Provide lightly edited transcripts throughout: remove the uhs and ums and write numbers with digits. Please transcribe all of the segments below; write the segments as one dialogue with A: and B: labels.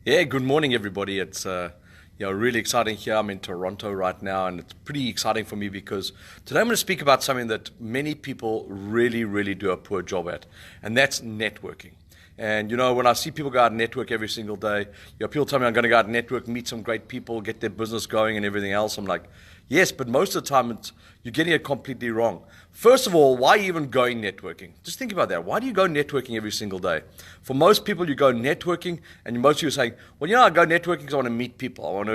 A: Yeah, good morning, everybody. It's really exciting here. I'm in Toronto right now, and it's pretty exciting for me because today I'm going to speak about something that many people really, really do a poor job at, and that's networking. And when I see people go out and network every single day, people tell me I'm going to go out and network, meet some great people, get their business going, and everything else. I'm like, yes, but most of the time you're getting it completely wrong. First of all, why are you even going networking? Just think about that. Why do you go networking every single day? For most people, you go networking, and most of you are saying, well, I go networking because I want to meet people. I want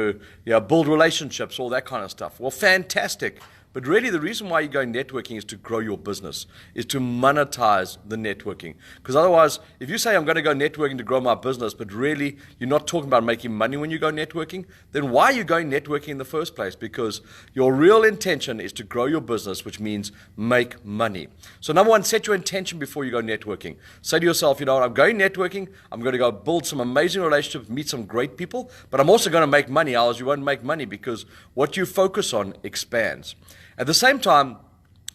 A: to build relationships, all that kind of stuff. Well, fantastic. But really, the reason why you go networking is to grow your business, is to monetize the networking. Because otherwise, if you say, I'm going to go networking to grow my business, but really you're not talking about making money when you go networking, then why are you going networking in the first place? Because your real intention is to grow your business, which means make money. So number one, set your intention before you go networking. Say to yourself, I'm going networking, I'm going to go build some amazing relationships, meet some great people, but I'm also going to make money. Otherwise, you won't make money because what you focus on expands. At the same time,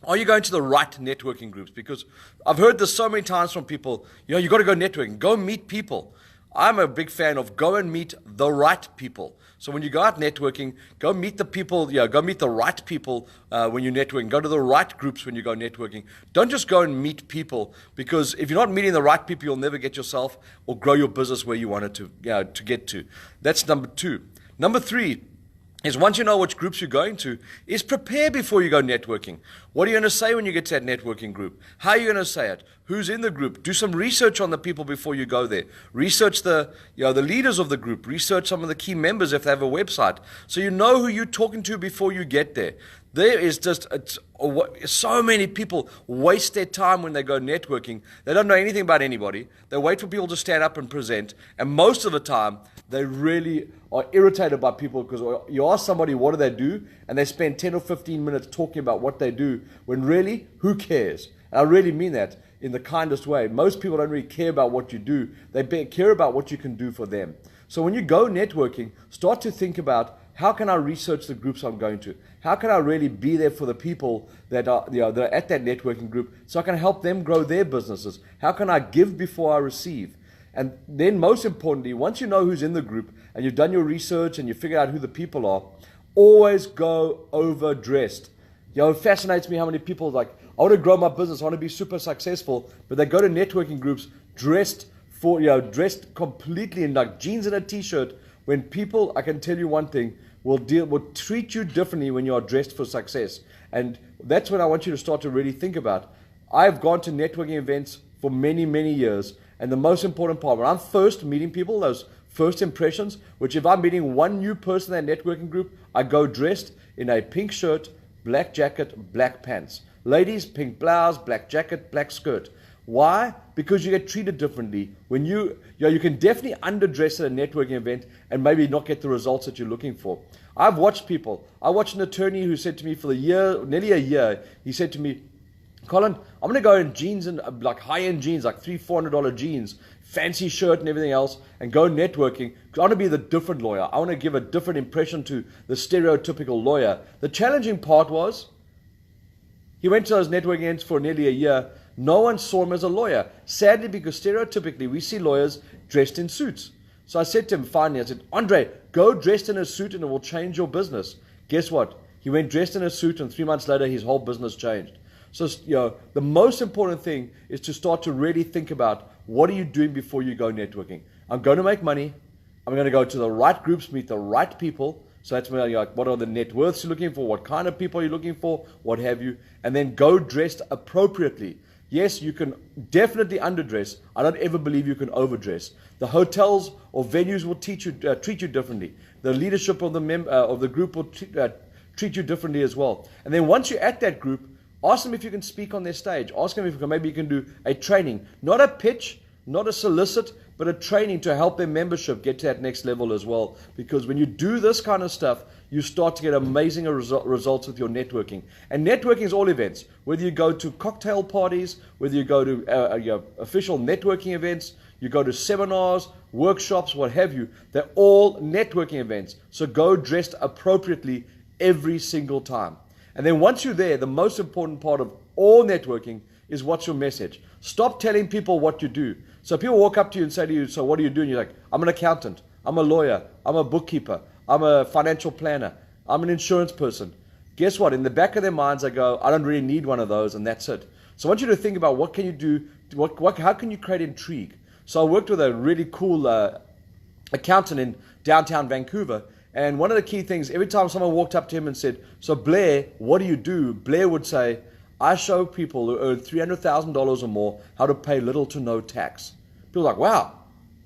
A: are you going to the right networking groups? Because I've heard this so many times from people, you got to go networking, go meet people. I'm a big fan of go and meet the right people. So when you go out networking, go meet the people, go meet the right people when you're networking. Go to the right groups when you go networking. Don't just go and meet people, because if you're not meeting the right people, you'll never get yourself or grow your business where you want it to get to. That's number two. Number three is, once you know which groups you're going to, is prepare before you go networking. What are you going to say when you get to that networking group? How are you going to say it? Who's in the group? Do some research on the people before you go there. Research the leaders of the group. Research some of the key members if they have a website, so you know who you're talking to before you get there. There is just so many people waste their time when they go networking. They don't know anything about anybody. They wait for people to stand up and present, and most of the time they really are irritated by people, because you ask somebody what do they do, and they spend 10 or 15 minutes talking about what they do, when really, who cares? And I really mean that in the kindest way. Most people don't really care about what you do. They care about what you can do for them. So when you go networking, start to think about, how can I research the groups I'm going to? How can I really be there for the people that are, that are at that networking group, so I can help them grow their businesses? How can I give before I receive? And then most importantly, once you know who's in the group and you've done your research and you figure out who the people are, always go overdressed. It fascinates me how many people are like, I want to grow my business, I want to be super successful, but they go to networking groups dressed completely in like jeans and a t-shirt, when people, I can tell you one thing, will treat you differently when you are dressed for success. And that's what I want you to start to really think about. I've gone to networking events for many, many years, and the most important part, when I'm first meeting people, those first impressions, which if I'm meeting one new person in that networking group, I go dressed in a pink shirt, black jacket, black pants. Ladies, pink blouse, black jacket, black skirt. Why? Because you get treated differently. When you can definitely underdress at a networking event and maybe not get the results that you're looking for. I've watched people. I watched an attorney who said to me for nearly a year, he said to me, Colin, I'm going to go in jeans, and like high-end jeans, like $300-400 jeans, fancy shirt and everything else, and go networking. I want to be the different lawyer. I want to give a different impression to the stereotypical lawyer. The challenging part was, he went to those networking events for nearly a year. No one saw him as a lawyer. Sadly, because stereotypically, we see lawyers dressed in suits. So I said to him finally, I said, Andre, go dressed in a suit and it will change your business. Guess what? He went dressed in a suit, and 3 months later, his whole business changed. So, the most important thing is to start to really think about, what are you doing before you go networking? I'm going to make money. I'm going to go to the right groups, meet the right people. So that's where you're like, what are the net worths you're looking for? What kind of people are you looking for? What have you? And then go dressed appropriately. Yes, you can definitely underdress. I don't ever believe you can overdress. The hotels or venues will treat you differently. The leadership of the group will treat you differently as well. And then once you're at that group, ask them if you can speak on their stage. Ask them if maybe you can do a training, not a pitch, not a solicit, but a training to help their membership get to that next level as well. Because when you do this kind of stuff, you start to get amazing results with your networking. And networking is all events. Whether you go to cocktail parties, whether you go to your official networking events, you go to seminars, workshops, what have you, they're all networking events. So go dressed appropriately every single time. And then once you're there, the most important part of all networking is, what's your message? Stop telling people what you do. So people walk up to you and say to you, so what do you do? And you're like, I'm an accountant. I'm a lawyer, I'm a bookkeeper, I'm a financial planner, I'm an insurance person. Guess what? In the back of their minds, they go, I don't really need one of those, and that's it. So I want you to think about what can you do, how can you create intrigue? So I worked with a really cool accountant in downtown Vancouver, and one of the key things, every time someone walked up to him and said, so Blair, what do you do? Blair would say, I show people who earn $300,000 or more how to pay little to no tax. People are like, wow,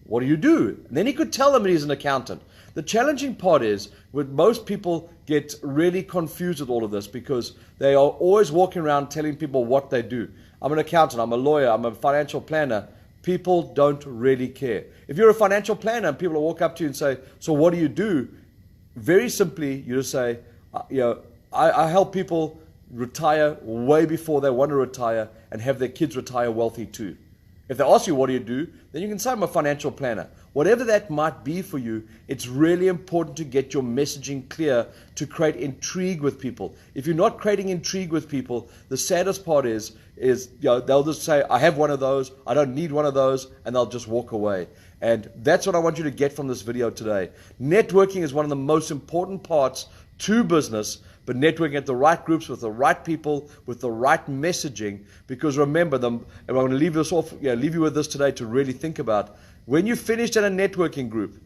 A: what do you do? And then he could tell them that he's an accountant. The challenging part is with most people get really confused with all of this because they are always walking around telling people what they do. I'm an accountant, I'm a lawyer, I'm a financial planner. People don't really care. If you're a financial planner and people walk up to you and say, so what do you do? Very simply, you just say, I help people retire way before they want to retire and have their kids retire wealthy too. If they ask you, what do you do? Then you can say, I'm a financial planner. Whatever that might be for you, it's really important to get your messaging clear to create intrigue with people. If you're not creating intrigue with people, the saddest part is they'll just say, I have one of those, I don't need one of those, and they'll just walk away. And that's what I want you to get from this video today. Networking is one of the most important parts to business, but networking at the right groups with the right people, with the right messaging. Because remember, and I'm going to leave you with this today to really think about. When you finished at a networking group,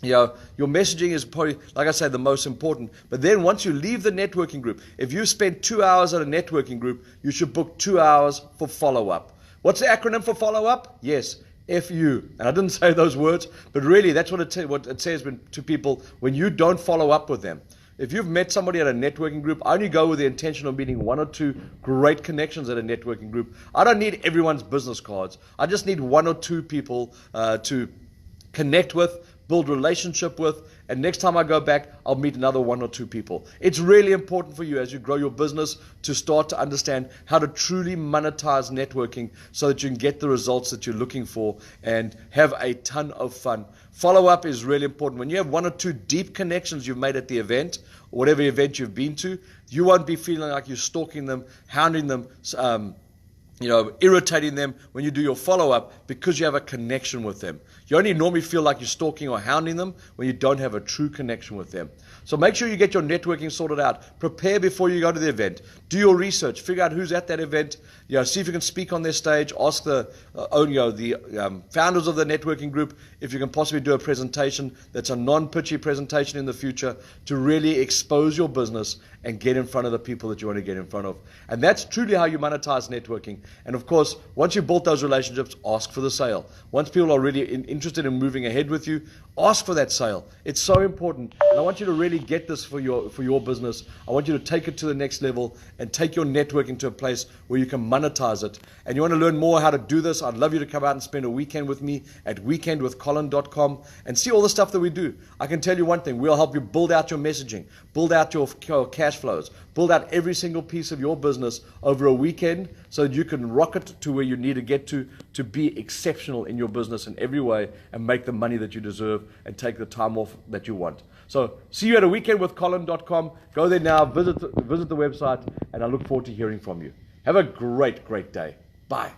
A: your messaging is probably, like I said, the most important. But then once you leave the networking group, if you spent 2 hours at a networking group, you should book 2 hours for follow-up. What's the acronym for follow-up? Yes. FU. And I didn't say those words, but really that's what it says to people when you don't follow up with them. If you've met somebody at a networking group, I only go with the intention of meeting 1 or 2 great connections at a networking group. I don't need everyone's business cards. I just need 1 or 2 people to connect with, build relationship with, and next time I go back, I'll meet another 1 or 2 people. It's really important for you as you grow your business to start to understand how to truly monetize networking so that you can get the results that you're looking for and have a ton of fun. Follow-up is really important. When you have 1 or 2 deep connections you've made at the event, or whatever event you've been to, you won't be feeling like you're stalking them, hounding them, irritating them when you do your follow-up because you have a connection with them. You only normally feel like you're stalking or hounding them when you don't have a true connection with them. So make sure you get your networking sorted out. Prepare before you go to the event. Do your research. Figure out who's at that event. See if you can speak on their stage. Ask the founders of the networking group if you can possibly do a presentation that's a non-pitchy presentation in the future to really expose your business and get in front of the people that you want to get in front of. And that's truly how you monetize networking. And of course, once you've built those relationships, ask for the sale. Once people are really interested in moving ahead with you, ask for that sale. It's so important. And I want you to really get this for your business. I want you to take it to the next level and take your networking to a place where you can monetize it. And you want to learn more how to do this, I'd love you to come out and spend a weekend with me at weekendwithcolin.com and see all the stuff that we do. I can tell you one thing, we'll help you build out your messaging, build out your cash flows, build out every single piece of your business over a weekend so that you can rocket to where you need to get to be exceptional in your business in every way and make the money that you deserve and take the time off that you want. So see you at a weekendwithcolin.com. Go there now, visit the website, and I look forward to hearing from you. Have a great, great day. Bye.